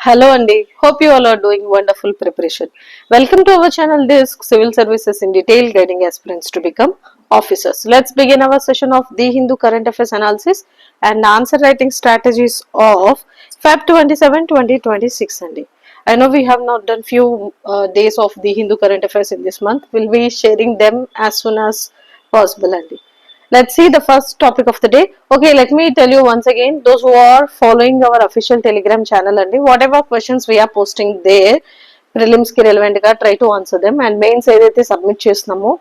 Hello Andy, hope you all are doing wonderful preparation. Welcome to our channel Disc Civil Services in Detail, guiding aspirants to become officers. Let's begin our session of The Hindu Current Affairs Analysis and Answer Writing Strategies of Feb 27, 2026 Andy. I know we have not done few days of The Hindu Current Affairs in this month. We'll be sharing them as soon as possible Andy. Let's see the first topic of the day. Okay, let me tell you once again, those who are following our official Telegram channel and whatever questions we are posting there, prelims కి relevant గా try to answer them and mains ఏదైతే submit చేస్తున్నామో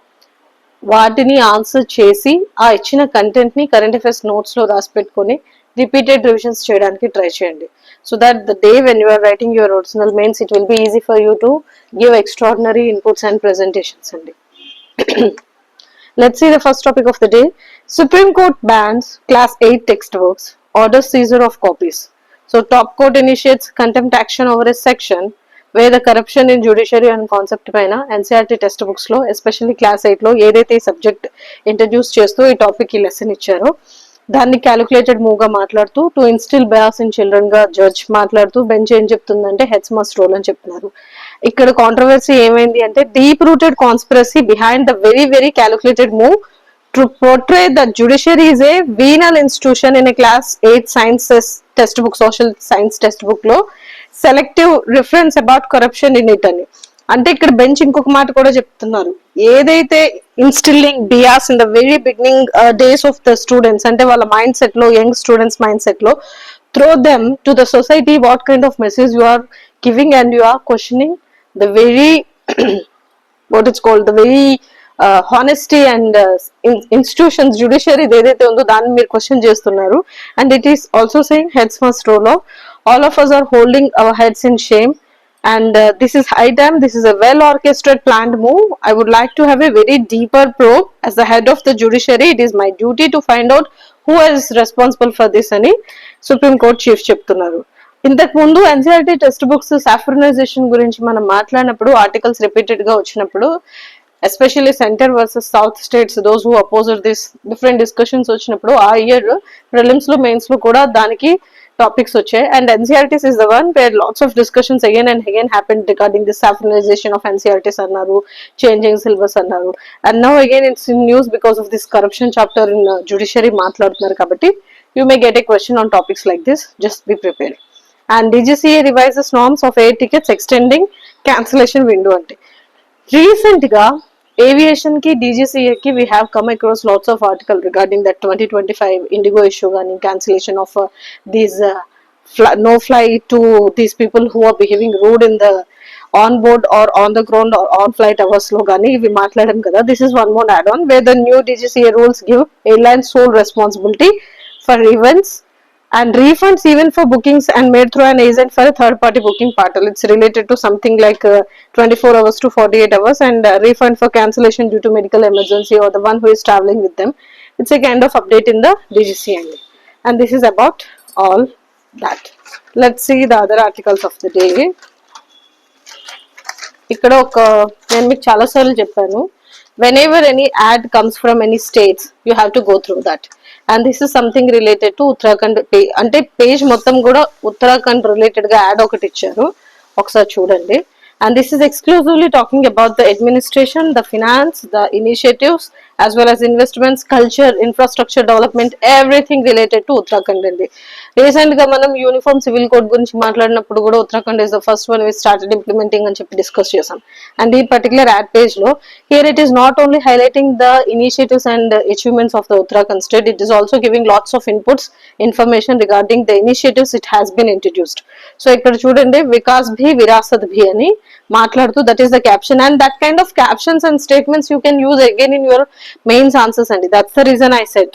వాటిని answer చేసి ఆ ఇచ్చిన content ని current affairs notes లో రాసి పెట్టుకొని రిపీటెడ్ రివిజన్స్ చేయడానికి ట్రై చేయండి. So that the day when you are writing your original mains it will be easy for you to give extraordinary inputs and presentations అండి. Let's see the first topic of the day. Supreme Court bans Class 8 textbooks, orders seizure of copies. So, top court initiates contempt action over a section where the corruption in judiciary and concept paina NCERT textbooks lo, especially Class 8 lo, ఏదైతే subject introduce చేస్తూ ఈ topic ఈ lesson ఇచ్చారో దాన్ని calculated move గా మాట్లాడుతూ to instil bias in children గా judge మాట్లాడుతూ బెంచ్ ఏం చెప్తుందంటే హెడ్స్ మస్ట్ రోల్ అని చెప్తున్నారు. ఇక్కడ కాంట్రవర్సీ ఏమైంది అంటే deep rooted conspiracy behind the very calculated move to portray the judiciary is a venal institution in a class 8 sciences textbook social science textbook లో selective reference about corruption in it అని. అంటే ఇక్కడ bench ఇంకొక మాట కూడా చెప్తున్నారు, ఏదైతే instilling bias in the very beginning days of the students అంటే వాళ్ళ మైండ్ సెట్ లో యంగ్ స్టూడెంట్స్ మైండ్ సెట్ లో throw them to the society what kind of message you are giving and you are questioning the very what it's called the very honesty and institutions judiciary ఏదైతే ఉందో దాన్ని మీరు question చేస్తున్నారు. and it is also saying heads must roll off, all of us are holding our heads in shame and this is high time, this is a well orchestrated planned move. I would like to have a very deeper probe as the head of the judiciary. It is my duty to find out who is responsible for this అని supreme court chief చెప్తున్నారు. ఇంతకు ముందు NCERT text books saffronisation గురించి మనం మాట్లాడినప్పుడు articles repeated గా వచ్చినప్పుడు especially centre versus south states those who oppose this different discussions వచ్చినప్పుడు ఆ ఇయర్ ప్రిలిమ్స్ లో మెయిన్స్ లో కూడా దానికి టాపిక్స్ వచ్చాయి. And NCERTs is the one wear lots of discussions again and again happen regarding this saffronisation of NCERTs అన్నారు, changing syllabus అన్నారు. And now again it's in news because of this corruption chapter in judiciary మాట్లాడుతున్నారు. కాబట్టి you may get a question on topics like this, just be prepared. And DGCA revises norms of air tickets extending cancellation window అంటే రీసెంట్గా aviation కి DGCA కి we have come across lots of article regarding that 2025 Indigo issue కానీ cancellation of these no fly to these people who are behaving rude in the on board or on the ground or on flight hours లో కానీ ఇవి మాట్లాడాం కదా. This is one more add on where the new DGCA rules give airlines sole responsibility for events and refunds even for bookings and made through an agent for a third party booking portal. It's related to something like 24 hours to 48 hours and refund for cancellation due to medical emergency or the one who is traveling with them. It's a kind of update in the DGCA and this is about all that. Let's see the other articles of the day. ఇక్కడ ఒక నేను మీకు చాలా సార్లు చెప్పాను, whenever any ad comes from any states you have to go through that. And this is something related to Uttarakhand అంటే page మొత్తం కూడా ఉత్తరాఖండ్ రిలేటెడ్ గా యాడ్ ఒకటి ఇచ్చారు, ఒకసారి చూడండి. And this is exclusively talking about the administration, the finance, the initiatives as well as investments, culture, infrastructure development, everything related to Uttarakhand అండి. Recent గా మనం యూనిఫామ్ సివిల్ కోడ్ గురించి మాట్లాడినప్పుడు కూడా Uttarakhand is the first one we started implementing అని చెప్పి discuss చేసాం. And ఈ పర్టికులర్ యాడ్ పేజ్ లో here it is not only highlighting the initiatives and achievements of the Uttarakhand state, it is also giving lots of inputs information regarding the initiatives it has been introduced. So ఇక్కడ చూడండి వికాస్ భీ విరాసత్ భీ అని మాట్లాడుతూ that is the caption and that kind of captions and statements you can use again in your mains answers అండి. That's the reason I said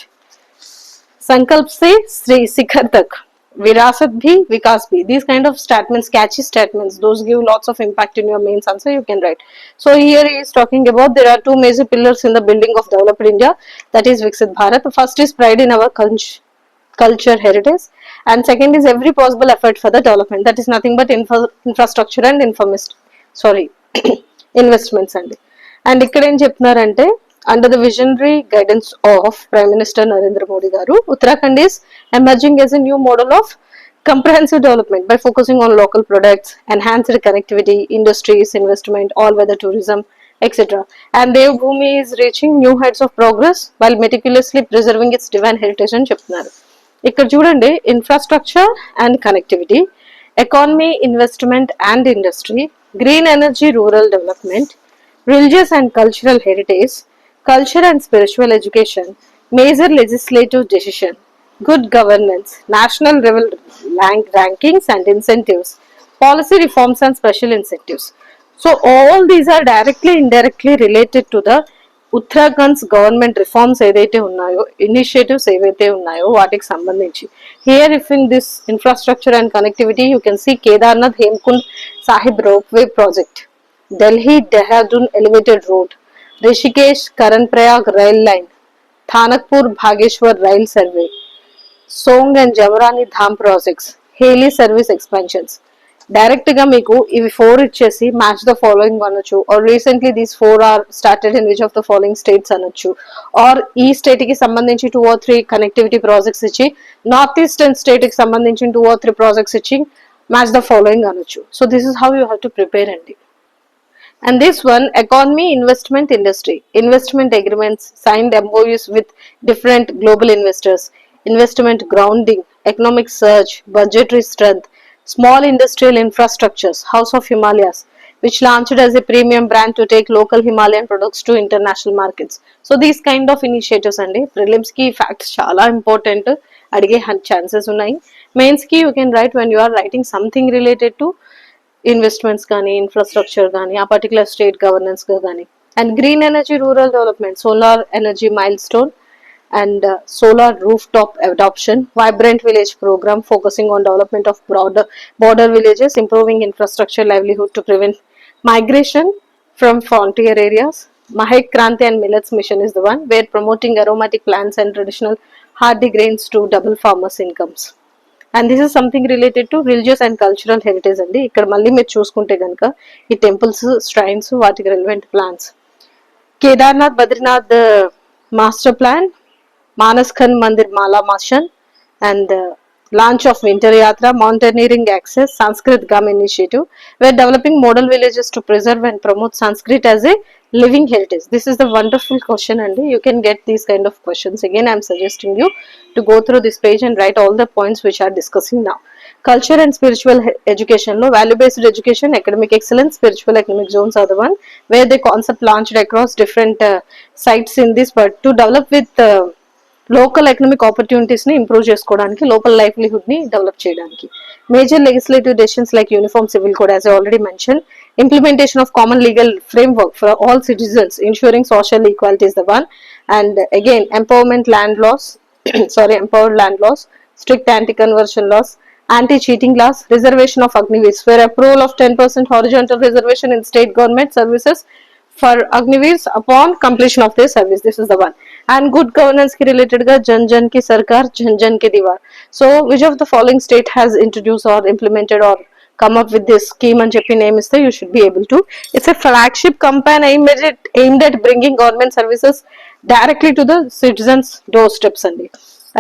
Sankalp se Shri Shikhar tak, Virasat bhi, Vikas bhi. These kind of statements, catchy statements, those give lots of impact in your mains answer you can write. So here he is talking about there are two major pillars in the building of developed India, that is Viksit Bharat. The first is pride in our culture heritage and second is every possible effort for the development, that is nothing but infrastructure and investments అండి. And ఇక్కడ ఏం చెప్తున్నారంటే under the visionary guidance of Prime Minister Narendra Modi garu, Uttarakhand is emerging as a new model of Comprehensive development by focusing on local products, enhanced connectivity, industries, investment, all weather tourism, etc. And Devbhoomi is reaching new heights of progress while meticulously preserving its divine heritage అని చెప్తున్నారు. ఇక్కడ చూడండి, infrastructure and connectivity, economy, investment and industry, green energy, rural development, religious and cultural heritage, culture and spiritual education, major legislative decision, good governance, national level rankings and incentives, policy reforms and special incentives. So all these are directly indirectly related to the Uttarakhand's government reforms ఏదైతే ఉన్నాయో, initiatives ఏవైతే ఉన్నాయో వాటికి సంబంధించి. Here if in this infrastructure and connectivity you can see Kedarnath Hemkund Sahib ropeway project, Delhi Dehradun Elevated Road, Rishikesh Karan-Prayag Rail Line, Thanakpur Bhageshwar Rail Survey, Song and Jawarani Dham projects, Haley service expansions. Direct గా మీకు ఇవి 4 ఇచ్చేసి match the following అనొచ్చు, or recently these 4 are started in which of the following states అనొచ్చు, or ఈ state కి సంబంధించి 2 or 3 connectivity projects ఇచ్చి నార్త్ ఈస్టర్న్ స్టేట్ కి సంబంధించి 2 or 3 ప్రాజెక్ట్స్ ఇచ్చి మ్యాచ్ ద ఫాలోయింగ్ అనొచ్చు. So this is how you have to prepare అండి. And this one, economy, investment, industry, investment agreements, signed MOUs with different global investors, investment grounding, economic surge, budgetary strength, small industrial infrastructures, House of Himalayas, which launched as a premium brand to take local Himalayan products to international markets. So these kind of initiatives andi prelims ki facts chala important adige chances unnai. Mains ki you can write when you are writing something related to investments కానీ, infrastructure కానీ, ఆ particular state governance కానీ. And green energy, rural development, solar energy mile stone and solar rooftop adoption, vibrant village program focusing on development of border villages, improving infrastructure, livelihood to prevent migration from frontier areas. Mahek Kranti and Millets Mission is the one where promoting aromatic plants and traditional hardy grains to double farmers' incomes. And this is something related to religious and cultural heritage అండి. ఇక్కడ మళ్ళీ మీరు చూసుకుంటే కనుక ఈ temples, strains, వాటికి relevant plans, Kedarnath Badrinath master plan, Manas Khand Mandir Mala మాషన్, and launch of Winter Yatra, mountaineering access, Sanskrit Gam initiative. We are developing model villages to preserve and promote Sanskrit as a living heritage. This is the wonderful question, and you can get these kind of questions. Again, I am suggesting you to go through this page and write all the points which are discussing now. Culture and spiritual education, lo value based education, academic excellence, spiritual economic zones are the one where the concept launched across different sites in this, but to develop with local economic opportunities ని improve చేసుకోవడానికి, local livelihood ని develop చేయడానికి. Major legislative decisions like uniform civil code, as I already mention, implementation of common legal framework for all citizens, ensuring social equality is the one. And again, empowered land laws, strict anti-conversion laws, anti-cheating laws, reservation of Agniveers, where approval of 10% horizontal reservation in state government services for Agniveers upon completion of their service. This is the one. And good governance ki related ga Jan Jan ki Sarkar, Jan Jan ki Diwar. So which of the following state has introduced or implemented or come up with this scheme and చెప్పి name is there, you should be able to. It's a flagship campaign aimed at bringing government services directly to the citizens doorsteps andi.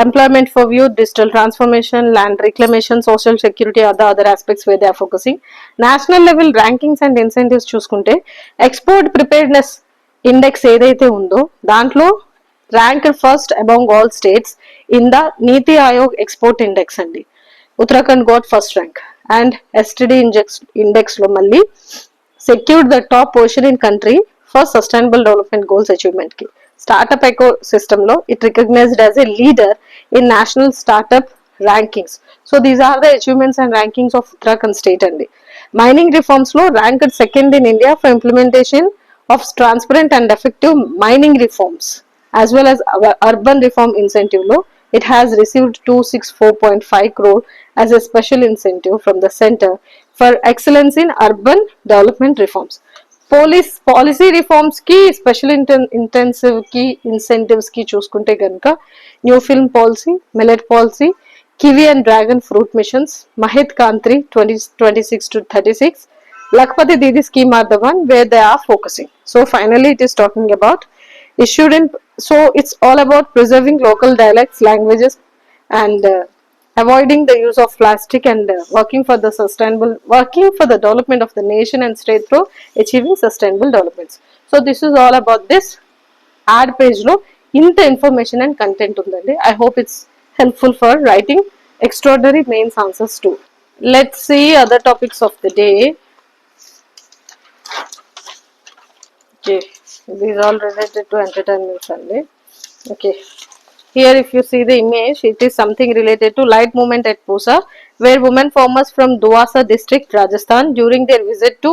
Employment for youth, digital transformation, land reclamation, social security are the other aspects where they are focusing. National level rankings and incentives చూసుకుంటే export preparedness index ఏదైతే ఉందో దాంట్లో ranked first among all states in the Niti Aayog export index andi. Uttarakhand got first rank, and STD index lo malli secured the top position in country for sustainable development goals achievement ki. Startup ecosystem lo it recognized as a leader in national startup rankings. So these are the achievements and rankings of Uttarakhand state andi. Mining reforms lo ranked second in India for implementation of transparent and effective mining reforms, as well as urban reform incentive law. It has received 264.5 crore as a special incentive from the center for excellence in urban development reforms. Policy reforms ki special intensive ki incentives ki చూసుకుంటే కనుక new film policy, millet policy, kiwi and dragon fruit missions, Mahit Kantri 2026 to 36, Lakpati Didi scheme are the one where they are focusing. So finally it is talking about issued in, so it's all about preserving local dialects, languages, and avoiding the use of plastic and working for the development of the nation and state through achieving sustainable developments. So this is all about this ad పేజ్లో ఇంత information and content ఉందండి. I hope it's helpful for writing extraordinary mains answers too. Let's see other topics of the day. Okay, these all related to entertainment only. Okay, here if you see the image, it is something related to light movement at Pusa, where women farmers from Duasa district, Rajasthan, during their visit to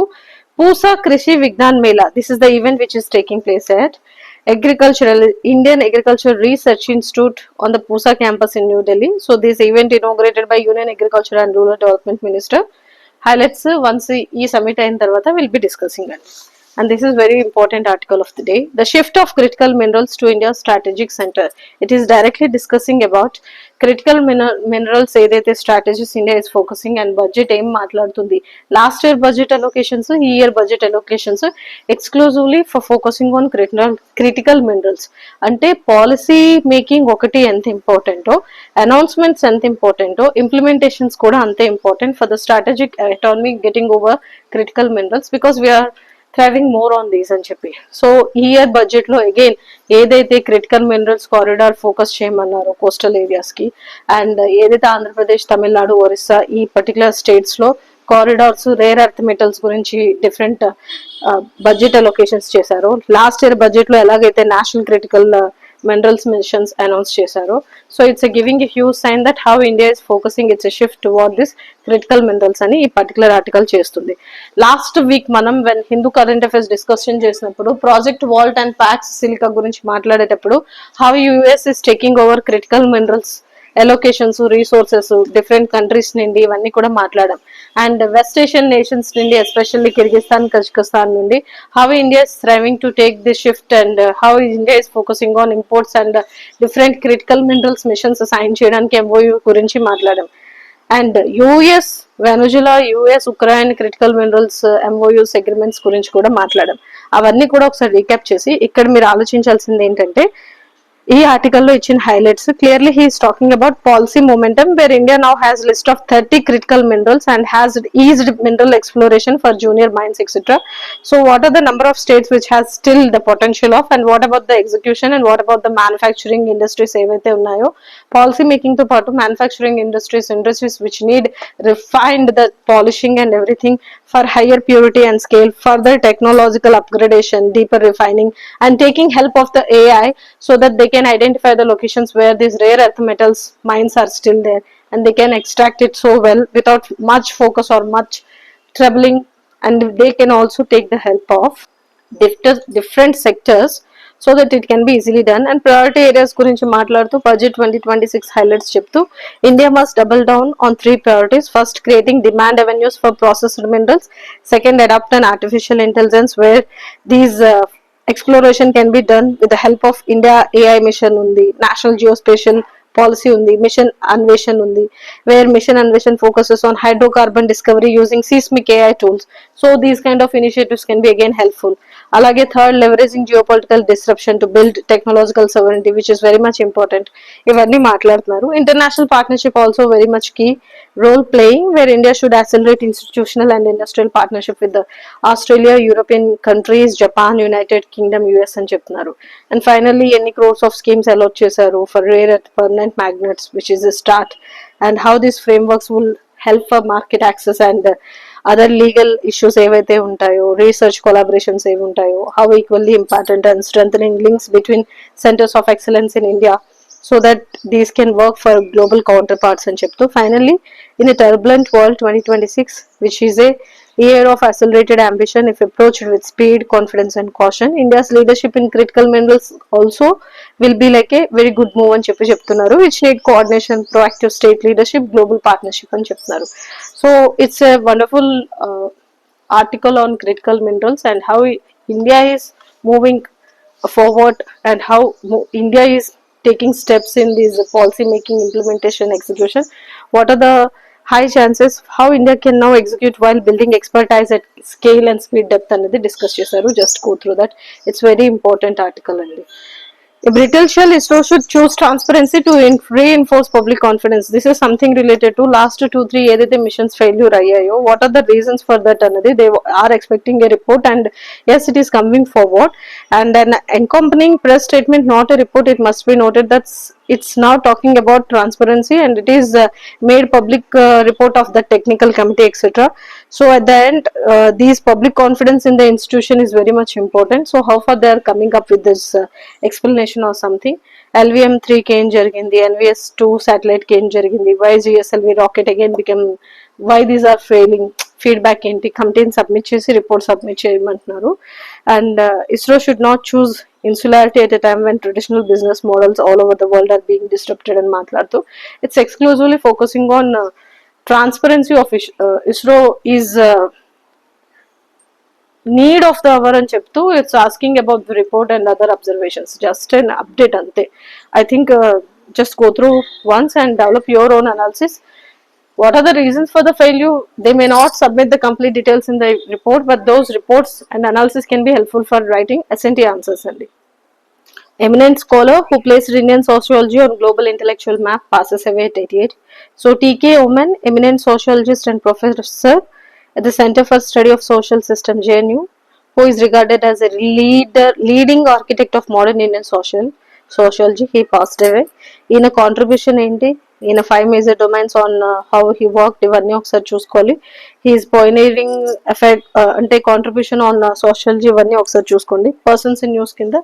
Pusa Krishi Vignan Mela. This is the event which is taking place at Indian Agricultural Research Institute on the Pusa campus in New Delhi. So this event inaugurated by Union Agriculture and Rural Development Minister. Highlights once ఈ summit అయిన తర్వాత we'll be discussing it. And this is very important article of the day. The shift of critical minerals to India's strategic center. It is directly discussing about critical minerals ఏదైతే strategies India is focusing and budget ఏం మాట్లాడుతుంది. Last year budget allocations, ఈ year budget allocations exclusively for focusing on critical minerals. అంటే policy making ఒకటి ఎంత ఇంపార్టెంటో, announcements ఎంత ఇంపార్టెంటో, ఇంప్లిమెంటేషన్స్ కూడా అంతే important for the strategic economy getting over critical minerals because we are thriving more on these అని చెప్పి. సో ఈ ఇయర్ బడ్జెట్ లో అగైన్ ఏదైతే critical minerals corridor focus చేయమన్నారో coastal areas కి, అండ్ ఏదైతే ఆంధ్రప్రదేశ్, తమిళనాడు, ఒరిస్సా ఈ పర్టికులర్ స్టేట్స్ లో కారిడార్స్, రేర్ ఎర్త్ మెటల్స్ గురించి డిఫరెంట్ బడ్జెట్ అలొకేషన్స్ చేశారు. లాస్ట్ ఇయర్ బడ్జెట్ లో ఎలాగైతే national critical minerals missions announced చేశారు. So it's giving a huge sign that how India is focusing its shift toward this critical minerals అని ఈ particular article చేస్తుంది. Last week మనం when Hindu current affairs discussion చేసినప్పుడు Project Vault and Pax Silica గురించి మాట్లాడేటప్పుడు how US is taking over critical minerals allocations, resources different countries నుండి ఇవన్నీ కూడా మాట్లాడాం. అండ్ వెస్ట్ ఏషియన్ నేషన్స్ నుండి ఎస్పెషల్లీ కిర్గిస్తాన్, కజకిస్తాన్ నుండి how India is thriving to take this shift and how India is focusing on imports and different critical minerals missions sign చేయడానికి MOU గురించి మాట్లాడాం. And US, Venezuela, US, Ukraine critical minerals MOUs agreements గురించి కూడా మాట్లాడాం. అవన్నీ కూడా ఒకసారి recap చేసి ఇక్కడ మీరు ఆలోచించాల్సింది ఏంటంటే ఈ ఆర్టికల్లో ఇచ్చిన highlights clearly he is talking about policy momentum where India now has list of 30 critical minerals and has eased mineral exploration for junior mines etc. So what are the number of states which has still the potential of, and what about the execution, and what about the manufacturing industries ఏవైతే ఉన్నాయో policy making తో పాటు manufacturing industries which need refined the polishing and everything for higher purity and scale, further technological upgradation, deeper refining and taking help of the AI so that they can identify the locations where these rare earth metals mines are still there and they can extract it so well without much focus or much troubling, and they can also take the help of different sectors so that it can be easily done. And priority areas gurinchi maatladutu budget 2026 highlights cheptu India must double down on 3 priorities. First, creating demand avenues for processed minerals. Second, adopt an artificial intelligence where these exploration can be done with the help of India AI mission undi, national geospatial policy undi, mission Anveshan undi, where mission Anveshan focuses on hydrocarbon discovery using seismic AI tools. So these kind of initiatives can be again helpful. Alage third, leveraging geopolitical disruption to build technological sovereignty, which is very much important. Ivanni maatladutunnaru. International partnership also very much key role playing, where India should accelerate institutional and industrial partnership with the Australia, European countries, Japan, United Kingdom, US అని చెప్తున్నారు. And finally, ఎన్ని crores of schemes allot చేశారు for rare earth permanent magnets, which is a start, and how these frameworks will help for market access and other legal issues ఏవైతే ఉంటాయో, research collaborations ఏవి ఉంటాయో, how equally important and strengthening links between centres of excellence in India so that these can work for global counterparts and cheptu. Finally, in a turbulent world 2026, which is a year of accelerated ambition if approached with speed, confidence and caution, India's leadership in critical minerals also will be like a very good move అని చెప్తున్నారు, which need coordination, proactive state leadership, global partnership అని చెప్తున్నారు. So it's a wonderful article on critical minerals and how India is moving forward and how India is taking steps in this policy making, implementation, execution. What are the high chances how India can now execute while building expertise at scale and speed, depth అనేది discuss చేశారు. Just go through that, it's very important article అండి. A brittle shell ISRO should choose transparency to reinforce public confidence. This is something related to last 2-3 ఏదైతే missions failure అయ్యాయో what are the reasons for that అన్నది they are expecting a report and as it is coming forward and an accompanying press statement, not a report, it must be noted that it's now talking about transparency and it is made public report of the technical committee etc. So at the end these public confidence in the institution is very much important. So how far they are coming up with this explanation or something. LVM-3 కి ఏం జరిగింది, LVS-2 satellite కి ఏం జరిగింది, why GSLV rocket again became, why these are failing, feedback ఏంటి, కమిటీని submit చేసి report submit చేయమంటున్నారు. And ISRO should not choose insularity at a time when traditional business models all over the world are being disturbed అని మాట్లాడుతూ it's exclusively focusing on transparency of ISRO is need of the hour అని చెప్తూ it's asking about the report and other observations, just an update అంతే. I think just go through once and develop your own analysis. What are the reasons for the failure? They may not submit the complete details in the report, but those reports and analysis can be helpful for writing SNT answers only. Eminent scholar who placed Indian sociology on global intellectual map passes away at 88. So TK Oman, eminent sociologist and professor at the Center for Study of Social System JNU, who is regarded as a leading architect of modern Indian sociology, he passed away. In a contribution ఏంటి, in a 5 major domains on how he worked, ఇవన్నీ ఒకసారి చూసుకోవాలి. He's pioneering effect అంటే contribution on sociology, ఇవన్నీ ఒకసారి చూసుకోండి. Persons in news కింద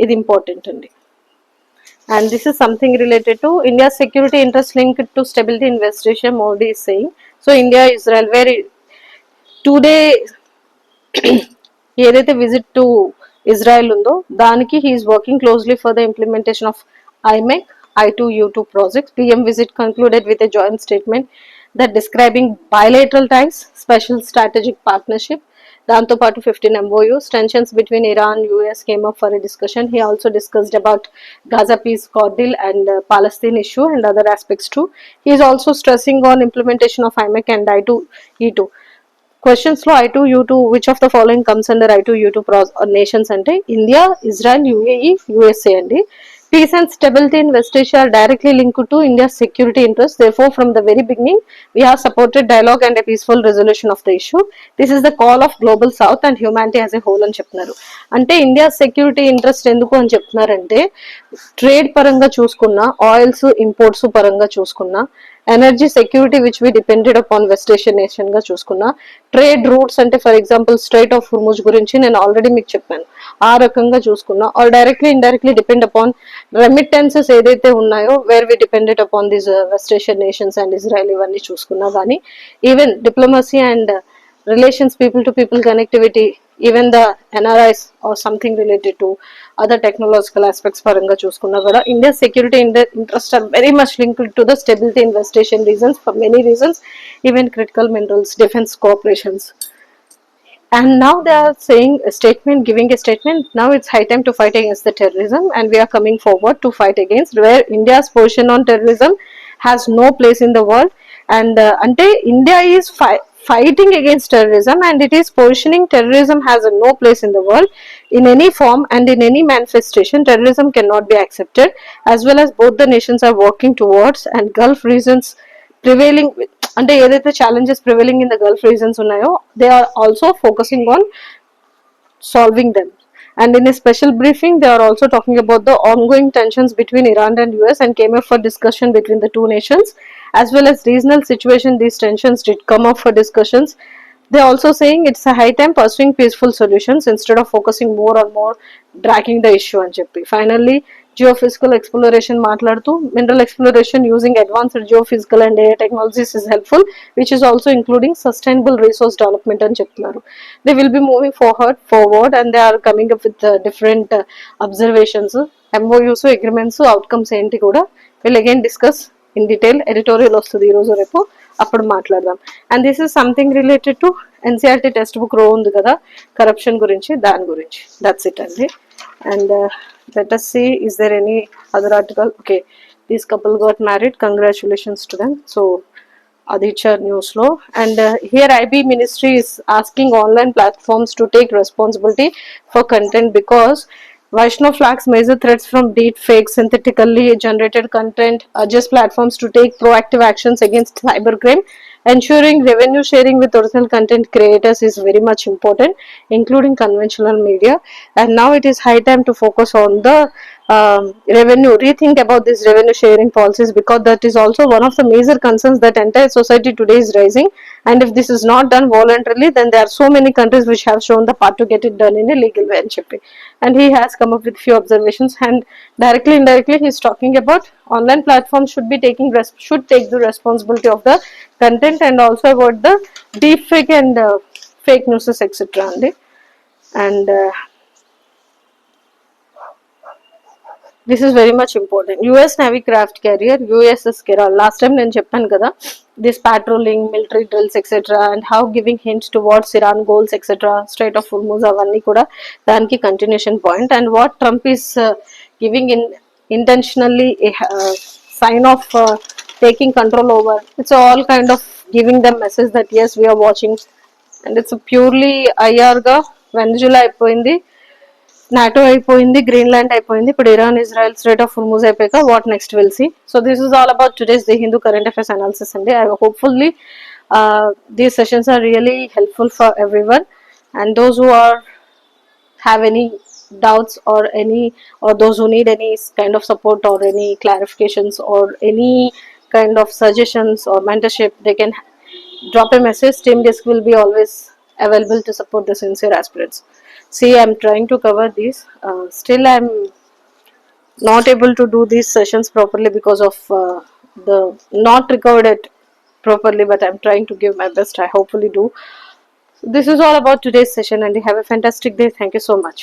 ఇది ఇంపార్టెంట్ అండి. And this is something related to India security interest linked to stability investigation, Modi is saying. So India Israel very today ఏదైతే విజిట్ టు ఇజ్రాయెల్ ఉందో దానికి he is working closely for the implementation of IMEC I2U2 projects. PM visit concluded with a joint statement that describing bilateral ties, special strategic partnership. దాంతో పాటు 15 MOUs. Tensions between Iran and US came up for a discussion. He also discussed about Gaza peace cordial and Palestine issue and other aspects too. He is also stressing on implementation of IMEC and I2E2. Questions లో I2U2, which of the following comes under I2U2 nations అంటే India, Israel, UAE, USA అండి. Peace and stability in West Asia are directly linked to India's security interests. Therefore, from the very beginning, we have supported dialogue and a peaceful resolution of the issue. This is the call of global south and humanity as a whole అని చెప్తున్నారు. అంటే India security interest ఎందుకు అని చెప్తున్నారంటే trade పరంగా చూసుకున్నా, oils imports పరంగా చూసుకున్నా, energy security which we depended upon west Asian nation గా చూసుకున్నా, ట్రేడ్ రూట్స్ అంటే for example strait of Hormuz గురించి నేను ఆల్రెడీ మీకు చెప్పాను, ఆ రకంగా చూసుకున్నా, or directly indirectly depend upon remittances ఏదైతే ఉన్నాయో where we depended upon this west Asian nations and Israel, ఇవన్నీ చూసుకున్నా కానీ even diplomacy and relations, people to people connectivity, even the NRIs or something related to other technological aspects paranga chuskunna kuda India's security interests are very much linked to the stability in West Asian regions for many reasons, even critical minerals, defense cooperations. And now they are saying a statement, giving a statement, now it's high time to fight against the terrorism and we are coming forward to fight against, where India's position on terrorism has no place in the world. And ante India is fighting against terrorism and it is positioning terrorism has no place in the world in any form and in any manifestation. Terrorism cannot be accepted, as well as both the nations are working towards, and Gulf regions prevailing అంటే ఏదైతే challenges prevailing in the Gulf regions ఉన్నాయో they are also focusing on solving them. And in a special briefing, they are also talking about the ongoing tensions between Iran and US and came up for discussion between the two nations, as well as regional situation. These tensions did come up for discussions. They are also saying it's a high time pursuing peaceful solutions instead of focusing more and more dragging the issue అని చెప్పి. Finally, geophysical exploration మాట్లాడుతూ mineral exploration using advanced geophysical and AI technologies is helpful, which is also including sustainable resource development అని చెప్తున్నారు. They will be moving forward and they are coming up with different observations, MOUs, agreements, outcomes ఏంటి కూడా we'll again discuss in detail. Editorial వస్తుంది ఈరోజు రేపు, అప్పుడు మాట్లాడదాం. And this is something related to NCERT text book రో ఉంది కదా కరప్షన్ గురించి, దాని గురించి. దట్స్ ఇట్ అండి. And let us see, is there any other article? Okay, this couple got married, congratulations to them. So Aditya news law. And here IB ministry is asking online platforms to take responsibility for content, because Vaishnav flags major threats from deep fake, synthetically generated content, urges platforms to take proactive actions against cybercrime. Ensuring revenue sharing with original content creators is very much important, including conventional media. And now it is high time to focus on the revenue, rethink about these revenue sharing policies, because that is also one of the major concerns that entire society today is raising. And if this is not done voluntarily, then there are so many countries which have shown the path to get it done in a legal way and shipping. And he has come up with few observations, and directly indirectly he is talking about online platforms should be should take the responsibility of the content, and also about the deep fake and fake news, etc. And this is very much important. US Navy craft carrier USS Kerala. Last time నేను చెప్పాను కదా, this patrolling, military drills, etc. and how giving hints towards Iran goals, etc. Strait of Hormuz అవన్నీ కూడా దానికి continuation point. And what Trump is giving in intentionally a sign of taking control over. It's all kind of giving them message that yes, we are watching. And it's a purely IR గా వెనజులా అయిపోయింది, NATO అయిపోయింది, Greenland అయిపోయింది, ఇప్పుడు Iran Israel strait of Hormuz అయిపోయాక what next will see. So this is all about today's the Hindu current affairs analysis అండి. I hopefully these sessions are really helpful for everyone, and those who are have any doubts or any, or those who need any kind of support or any clarifications or any kind of suggestions or mentorship, they can drop a message. Team Desk will be always available to support the sincere aspirants. See, I'm trying to cover these, still I'm not able to do these sessions properly because of the not recovered it properly, but I'm trying to give my best. I hopefully do. This is all about today's session, and you have a fantastic day. Thank you so much.